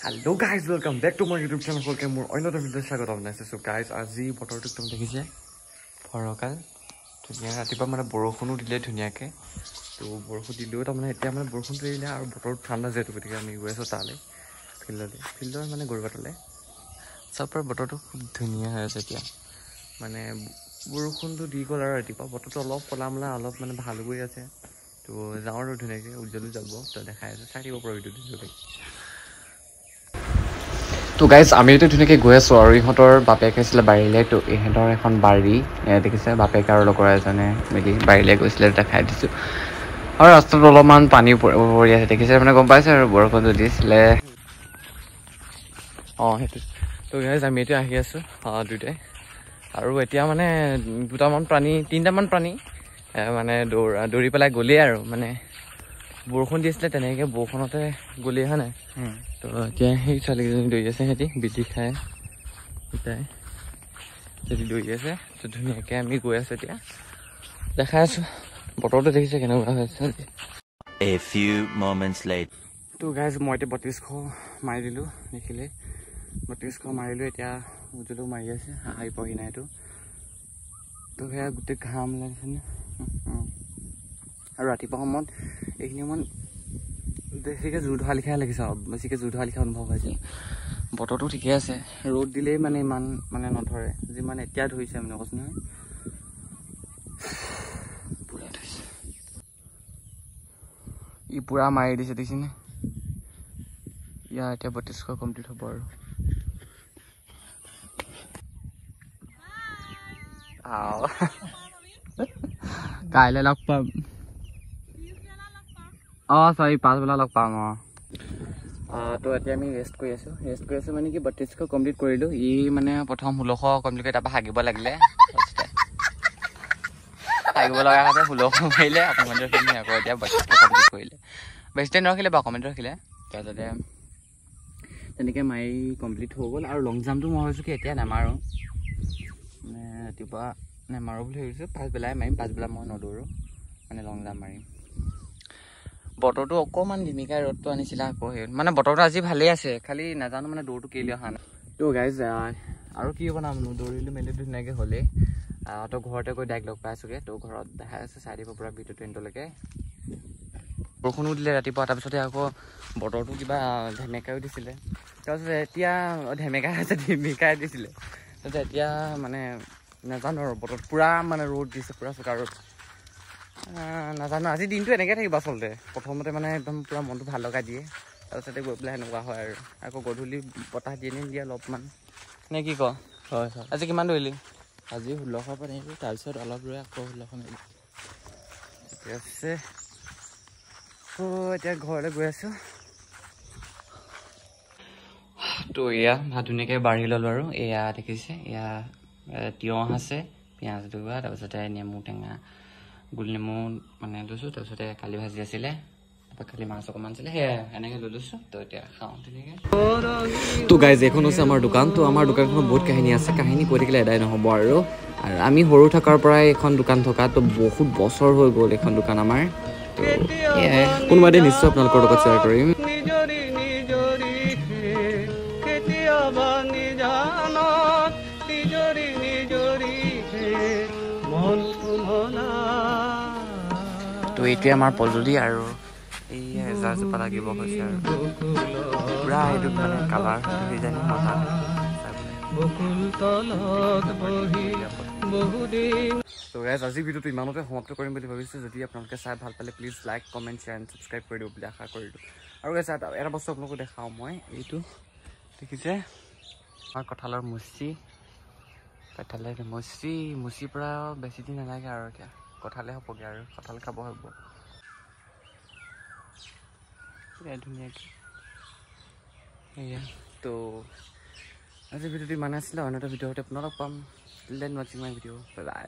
Hello guys, welcome back to my YouTube channel. Welcome more another video স্বাগতম জনাইছো। So guys, আজি বতৰটো তুমি দেখিছে ফৰকাল ধুনীয়া ৰাতিপুৱা মানে বৰষুণো দিলে ধুনীয়াকে তো বৰষুণ দিলেও তাৰমানে এতিয়া মানে বৰষুণ দিলে আৰু বতৰটো ঠাণ্ডা যেটো গতিকে আমি গৈ আছো তালে ফিল্ডৰ মানে গৰুবাটলে সবৰ বতৰটো খুব ধুনীয়া হৈ আছে এতিয়া মানে বৰষুণটো দি গ'ল আৰু ৰাতিপুৱা বতৰটো অলপ কলামলা অলপ মানে ভাল হৈ আছে তো যাওঁ আৰু ধুনীয়াকে উজ্জ্বলো যাব তো দেখাই আছে চাই দিব পৰা ভিডিঅ'টো তো গাইজ আমি এইটো ধুনীয়াকৈ গৈ আছোঁ আৰু ইহঁতৰ বাপেক আহিছিলে বাৰীলৈ তো ইহঁতৰ এখন বাৰী দেখিছে বাপেক আৰু লগৰ এজনে মিলি বাৰীলৈ গৈছিলে দেখাই দিছোঁ আৰু ৰাস্তাত অলপমান পানী পৰি আছে দেখিছে মানে গম পাইছে আৰু বৰষুণটো দিছিলে অঁ সেইটো তো গাইজ আমি এতিয়া আহি আছোঁ দুটাই আৰু এতিয়া মানে তিনিটামান প্ৰাণী মানে দৌৰি পেলাই গ'লেই আৰু মানে বৰষুণ দি আছিলে তেনেকৈ বৰষুণতে গ'লেই হয় নাই তো এতিয়া সেই ছোৱালীকেইজনী দৌৰি আছে সিহঁতি বিধি খাই দুটাই যদি দৌৰি আছে তো ধুনীয়াকৈ আমি গৈ আছোঁ এতিয়া দেখাই আছোঁ বতৰটো দেখিছে কেনেকুৱা হৈ আছে A few moments later. তো গাইজ মই এতিয়া 3200 মাৰি দিলোঁ দেখিলে 3200 মাৰিলোঁ এতিয়া উজ্জ্বলো মাৰি আছে আহি পোৱাহি নাইতো তো সেয়া গোটেই ঘাম লাগিছেনে আৰু ৰাতিপুৱা সময়ত এইখিনি সময়ত বেছিকৈ জোৰ ধৰা লিখাই লাগিছে আৰু বেছিকৈ জোৰ ধৰা লিখা অনুভৱ হৈছে বতৰটো ঠিকে আছে ৰ'দ দিলেই মানে ইমান মানে নধৰে যিমান এতিয়া ধৰিছে মানে কৈছোঁ নহয় পূৰা ধৰিছে ই পূৰা মাৰি দিছে দেখিছেনে ইয়াৰ এতিয়া 3200 কমপ্লিট হ'ব আৰু কাইলৈ লগ পাম অঁ চৰি পাছবেলা লগ পাম তো এতিয়া আমি ৰেষ্ট কৰি আছোঁ মানে কি 3200 কমপ্লিট কৰিলোঁ ই মানে প্ৰথম 1600 কমপ্লিট কৰি তাৰপৰা হাগিব লাগিলে হাগিব লগা কাৰণে 1600 মাৰিলে কমেণ্টৰখিনি আকৌ এতিয়া 3200 কমপ্লিট কৰিলে বেছি টাইম নৰখিলে বাৰু কমেণ্ট ৰখিলে তাৰপিছতে তেনেকৈ মাৰি কমপ্লিট হৈ গ'ল আৰু লং জাম্পটো মই ভাবিছোঁ কি এতিয়া নামাৰোঁ মানে ৰাতিপুৱা নামাৰোঁ বুলি ভাবিছোঁ পাছবেলাই মাৰিম পাছবেলা মই নদৌৰোঁ মানে লং জাম্প মাৰিম বতৰটো অকণমান ধিমিকাই ৰ'দটো আনিছিলে আকৌ সেই মানে বতৰটো আজি ভালেই আছে খালি নাজানো মানে দৌৰটো কেলৈ অহা নাই তো গাইজ আৰু কি হ'ব নাম দৌৰিলোঁ মেলিটো ধুনীয়াকৈ হ'লেই তো ঘৰতে গৈ ডাইৰেক্ট লগ পাই আছোঁগৈ তো ঘৰত দেখাই আছে চাই দিব পৰা ভিডিঅ'টো এণ্ডলৈকে বৰষুণো দিলে ৰাতিপুৱা তাৰপিছতে আকৌ বতৰটো কিবা ধেমেকাইও দিছিলে তাৰপিছত এতিয়া ধিমিকাই দিছিলে তাৰপিছত এতিয়া মানে নাজানো আৰু বতৰত পূৰা মানে ৰ'দ দিছে পূৰা চোকা ৰ'দ নাজানো আজি দিনটো এনেকৈ থাকিব আচলতে প্ৰথমতে মানে একদম পূৰা মনটো ভাল লগাই দিয়ে তাৰপিছতে গৈ পেলাই সেনেকুৱা হয় আৰু আকৌ গধূলি বতাহ দিয়ে অলপমান নে কি ক হয় আজি কিমান দৌৰিলি আজি 1600 পৰা আহিলোঁ তাৰপিছত অলপ ৰৈ আকৌ 1600 মাৰিলোঁ ঠিক আছে এতিয়া ঘৰলৈ গৈ আছোঁ তো এয়া ভাত ধুনীয়াকৈ বাঢ়ি ল'লোঁ আৰু এয়া দেখিছে এয়া তিয়ঁহ আছে পিঁয়াজ দুৱা তাৰপিছতে নেমু টেঙা গোল নেমু মানে লৈছোঁ তাৰপিছতে কালি ভাজি আছিলে তাৰপৰা কালি মাছ অকণমান আছিলে সেয়াই এনেকৈ লৈ লৈছোঁ তো এতিয়া খাওঁ ধুনীয়াকৈ তো গাইজ এইখন হৈছে আমাৰ দোকান তো আমাৰ দোকানখনত বহুত কাহিনী আছে কাহিনী কৈ থাকিলে এদাই নহ'ব আৰু আমি সৰু থকাৰ পৰাই এইখন দোকান থকা তো বহুত বছৰ হৈ গ'ল এইখন দোকান আমাৰ তো সেয়াই কোনোবা দিন নিশ্চয় আপোনালোকৰ লগত শ্বেয়াৰ কৰিম তো এইটোৱে আমাৰ পজলি আৰু এই এজাৰজোপা লাগিব হৈছে আৰু পূৰা এইটোত মানে কালাৰ হৈ যায় তো গাইজ আজি ভিডিঅ'টো ইমানতে সমাপ্ত কৰিম বুলি ভাবিছোঁ যদি আপোনালোকে চাই ভাল পালে please like comment share and subscribe কৰি দিব বুলি আশা কৰিলোঁ আৰু গাইজ এটা বস্তু আপোনালোকক দেখাওঁ মই এইটো দেখিছে আমাৰ কঁঠালৰ মুচিৰ পৰা বেছি দিন নালাগে আৰু এতিয়া কঁঠালে হ'বগৈ আৰু কঁঠাল খাব হ'ব ধুনীয়াকৈ সেয়া তো আজি ভিডিঅ'টো ইমান আছিলে অন্য এটা ভিডিঅ'তে আপোনালোক পাম দেন ৱাচিং মাই ভিডিঅ' বাই